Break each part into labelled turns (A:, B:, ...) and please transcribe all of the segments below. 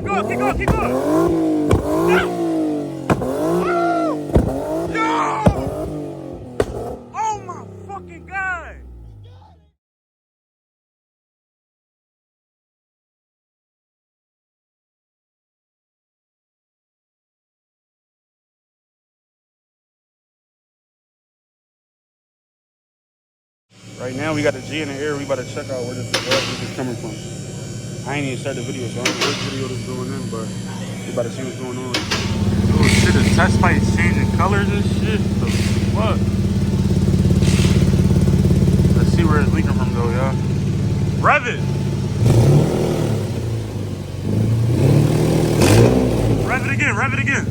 A: keep going, keep going, keep going. Yo! Oh my fucking God! Right now we got the G in the air. We about to check out where this is coming from. I ain't even started the video, so I don't know which video this is going in, but we about to see what's going on. Oh shit, the test pipe is changing colors and shit. The fuck? Let's see where it's leaking from though, y'all. Rev it! Rev it again, rev it again.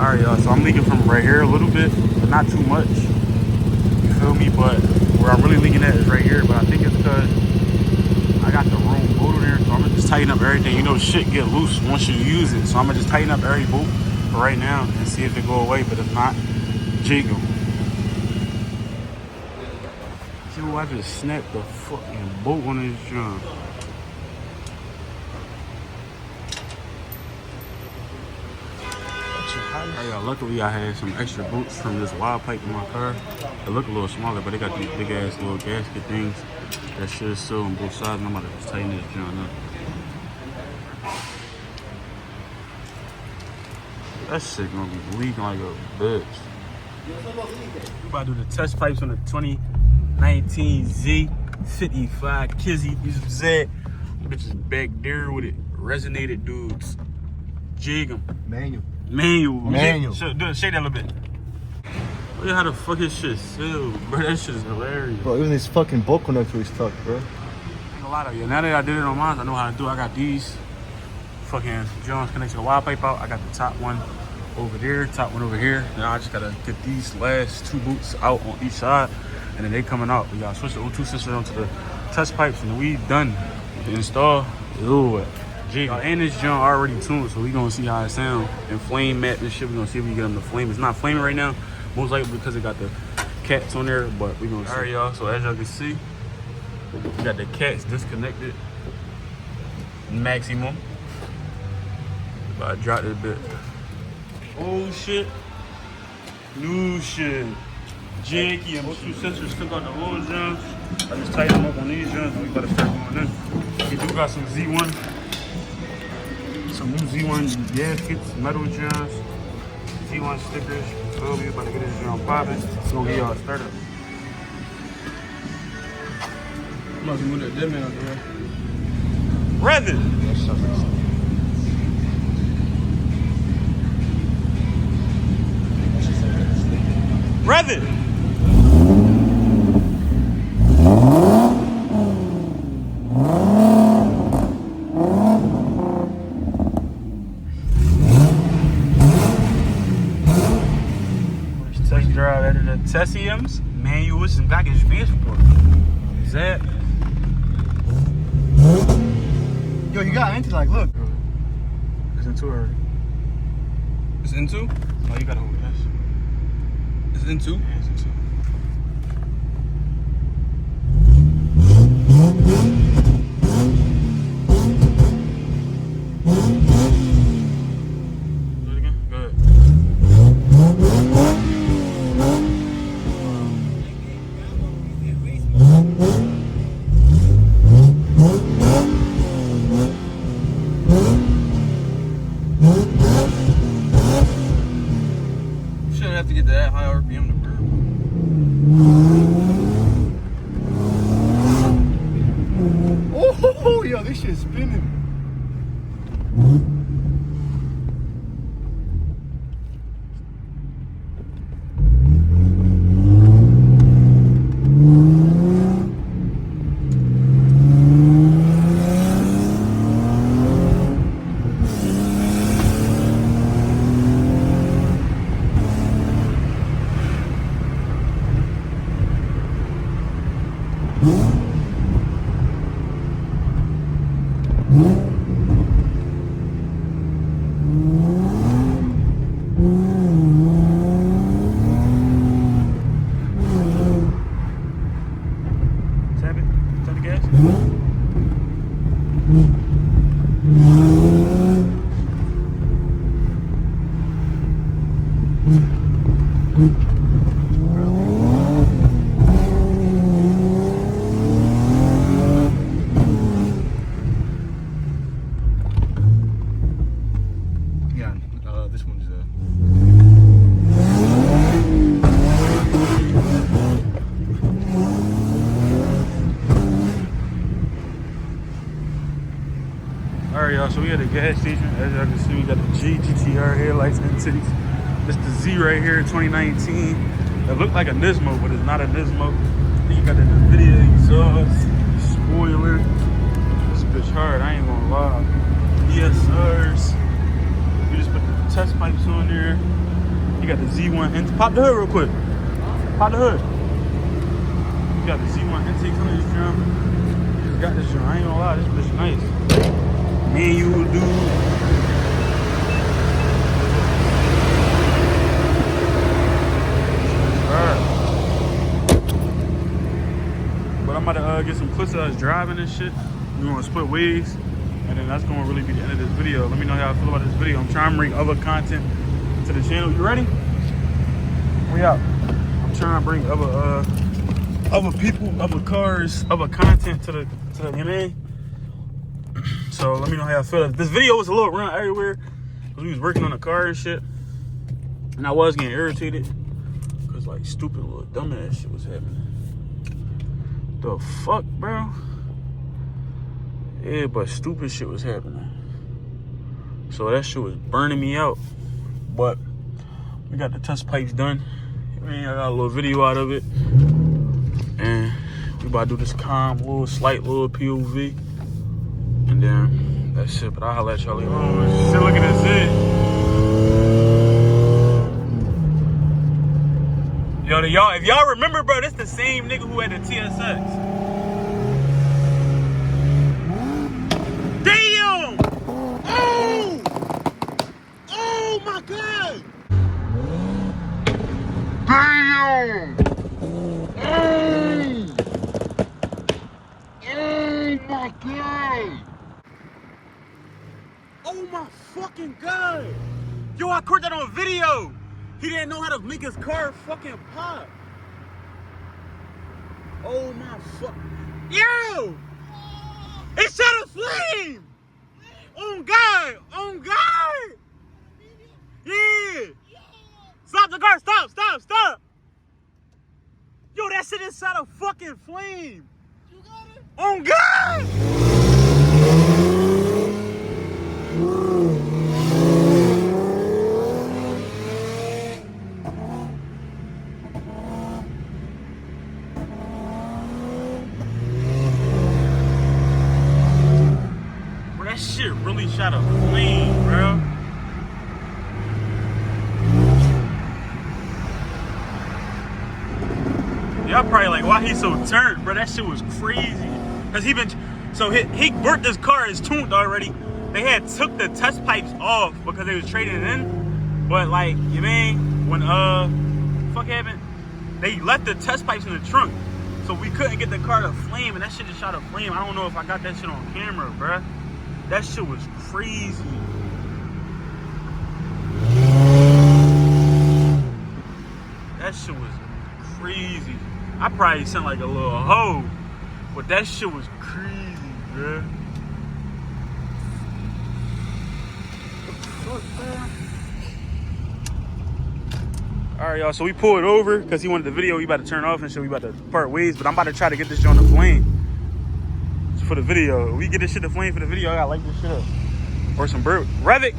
A: Alright y'all, so I'm leaking from right here a little bit, but not too much. You feel me? But where I'm really leaking at is right here, but I think it's because I got the wrong bolt there, so I'm gonna just tighten up everything. You know, shit get loose once you use it, so I'm gonna just tighten up every bolt for right now and see if it go away, but if not, jig them. Yo, I just snapped the fucking bolt on this jump. Hey, luckily I had some extra bolts from this wide pipe in my car. They look a little smaller, but they got these big ass little gasket things that should seal on both sides, and I'm about to just tighten this joint up. That shit gonna be leaking like a bitch. We about to do the test pipes on the 2019 Z55 Kizzy. You know what I'm saying? Bitch is back there with it. Resonated dudes. Jig them.
B: Manual.
A: Shake that a little bit. Look at how the fuck his shit sealed, bro. That shit is hilarious.
B: Bro, even this fucking bolt connector is stuck, bro.
A: I ain't gonna lie to you. Now that I did it on mine, I know how to do it. I got these fucking joints connected to the wire pipe out. I got the top one over there, top one over here. Now I just gotta get these last two boots out on each side, and then they coming out. We gotta switch the O2 system onto the test pipes, and then we done with the install. Ooh, and this joint already tuned, so we gonna see how it sound. And flame mat this shit, we gonna see if we can get them to flame. It's not flaming right now, most likely because it got the cats on there, but we gonna see. All right, y'all, so as y'all can see, we got the cats disconnected. Maximum. About to drop this bit. Oh shit. New shit. Janky and O2 sensors took out the old joints. I just tightened them up on these joints, and we gotta start going in. We do got some Z1. Some new Z1 gaskets, metal joints, Z1 stickers. So we about to get this joint popping. It's gonna get y'all a startup. I'm about to move that dead man out there. Rev it! Rev it! Tessiums, manuals, and back in advance report. Is that?
B: Yo, you got into like, look.
A: It's in two already. It's in two? Oh, you gotta hold this. It's in two? Yeah, it's in two. Do it again? Go ahead. Shouldn't have to get that high RPM to burn.
B: Oh, yo, this shit's spinning. Yeah, this one's
A: Alright, y'all, so we at a gas station. As y'all can see, we got the GTR headlights and titties. This the Z right here, 2019. It looked like a Nismo, but it's not a Nismo. Then you got the NVIDIA exhaust, spoiler. This bitch hard, I ain't gonna lie. ESRs. You just put the test pipes on there. You got the Z1 intake. Pop the hood real quick. Pop the hood. You got the Z1 intakes on this drum. You just got this drum. I ain't gonna lie, this bitch nice. Manual dude. Alright. But I'm about to get some clips of us driving and shit. We're gonna split ways. And then that's gonna really be the end of this video. Let me know how I feel about this video. I'm trying to bring other content to the channel. You ready? We out. I'm trying to bring other people, other cars, other content to the you know? So let me know how I feel. This video was a little around everywhere because we was working on the car and shit. And I was getting irritated because like stupid little dumbass shit was happening. The fuck, bro? Yeah, but stupid shit was happening. So that shit was burning me out. But we got the test pipes done. I mean, I got a little video out of it. And we about to do this calm, slight little POV. And then that's it. But I'll holla at y'all later. Oh, shit, look at this shit. Yo, if y'all remember, bro, this the same nigga who had the TSX. Damn! Oh! Oh my God! Damn! Oh! Oh my God! Oh my fucking God! Yo, I caught that on video! He didn't know how to make his car fucking pop. Oh my fuck. Yo! It shot a flame! On God! On God! Yeah! Stop the car! Stop! Stop! Stop! Yo, that shit is shot a fucking flame! You got it? On God! That shit really shot a flame, bro. Y'all probably like, why he so turned, bro? That shit was crazy. Cause he worked this car, it's tuned already. They had took the test pipes off because they was trading it in. But like, you mean, when fuck happened? They left the test pipes in the trunk. So we couldn't get the car to flame, and that shit just shot a flame. I don't know if I got that shit on camera, bro. That shit was crazy. That shit was crazy. I probably sound like a little hoe, but that shit was crazy, bro. Alright, y'all, so we pulled over because he wanted the video. We about to turn off and shit. We about to part ways, but I'm about to try to get this shit on the flame for the video. If we get this shit to flame for the video, I gotta light this shit up. Or some bird. Revic!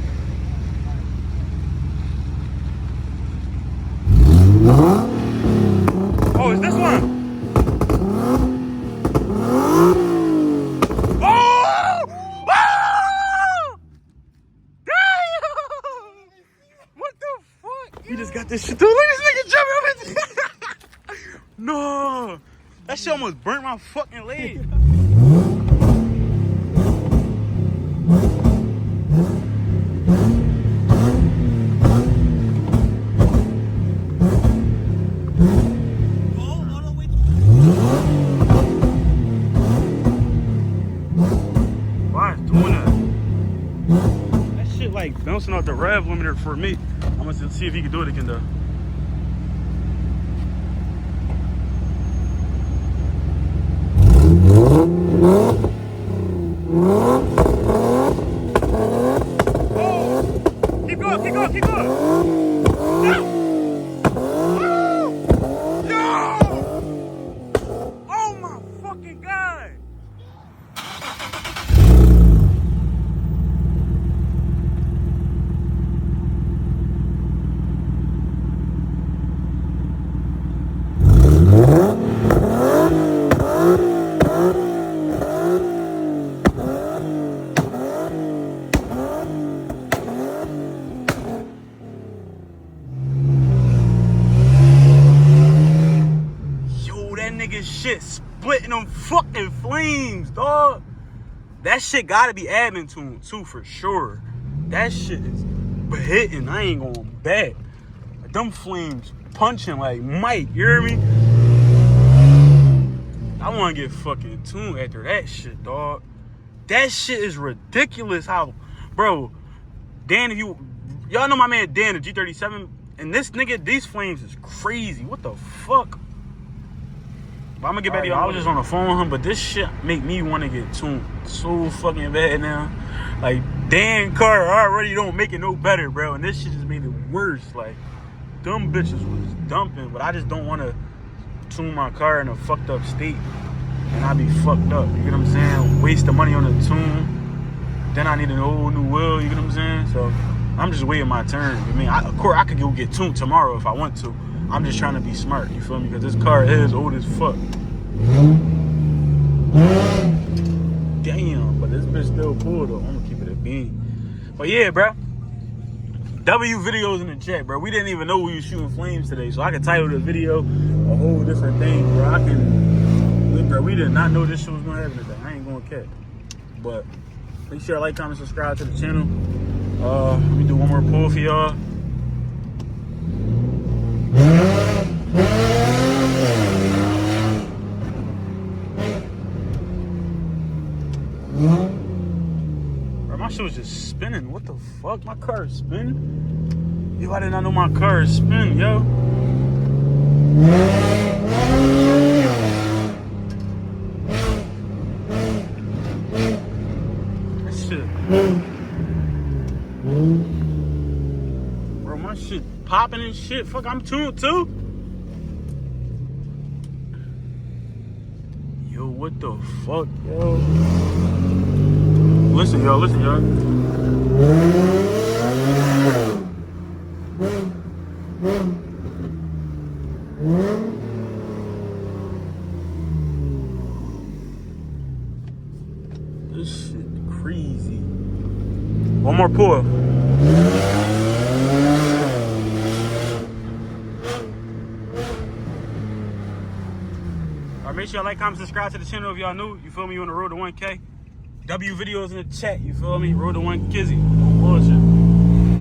A: Oh, is this one? Oh! Oh! Damn! What the fuck? You just got this shit. Dude, look at this nigga jumping over it. No! That shit almost burnt my fucking leg. Why like bouncing off the rev limiter for me. I'm gonna see if he can do it again though. Oh! Keep going, keep going, keep going! No! Oh my fucking God! Shit splitting them fucking flames, dog. That shit gotta be admin tuned too, for sure. That shit is hitting. I ain't going back. Like, them flames punching like Mike, you hear me? I wanna get fucking tuned after that shit, dog. That shit is ridiculous how, bro, Dan, if y'all know my man Dan, the G37, and this nigga, these flames is crazy. What the fuck? I'm gonna get back to y'all. I was just on the phone with him, but this shit make me want to get tuned so fucking bad now. Like, Dan car already don't make it no better, bro, and this shit just made it worse. Like, them bitches was dumping, but I just don't want to tune my car in a fucked up state, and I be fucked up. You get what I'm saying? Waste the money on the tune, then I need a whole new wheel. You get what I'm saying? So I'm just waiting my turn. I mean, of course, I could go get tuned tomorrow if I want to. I'm just trying to be smart, you feel me? Because this car is old as fuck. Damn, but this bitch still cool though. I'm gonna keep it a bean. But yeah, bro. W videos in the chat, bro. We didn't even know we was shooting flames today, so I can title the video a whole different thing, bro. Bro, we did not know this shit was gonna happen today. I ain't gonna catch. But make sure to like, comment, subscribe to the channel. Let me do one more pull for y'all. Bro, my shit was just spinning. What the fuck? My car is spinning? Yo, I did not know my car is spinning, yo. That shit. Bro, my shit popping and shit. Fuck, I'm tuned too. Yo, what the fuck, yo? Listen, y'all, listen, y'all. This shit crazy. One more pull. Alright, make sure y'all like, comment, subscribe to the channel if y'all new. You feel me? You on the road to 1K. W videos in the chat, you feel me? Road to 1 Kizzy.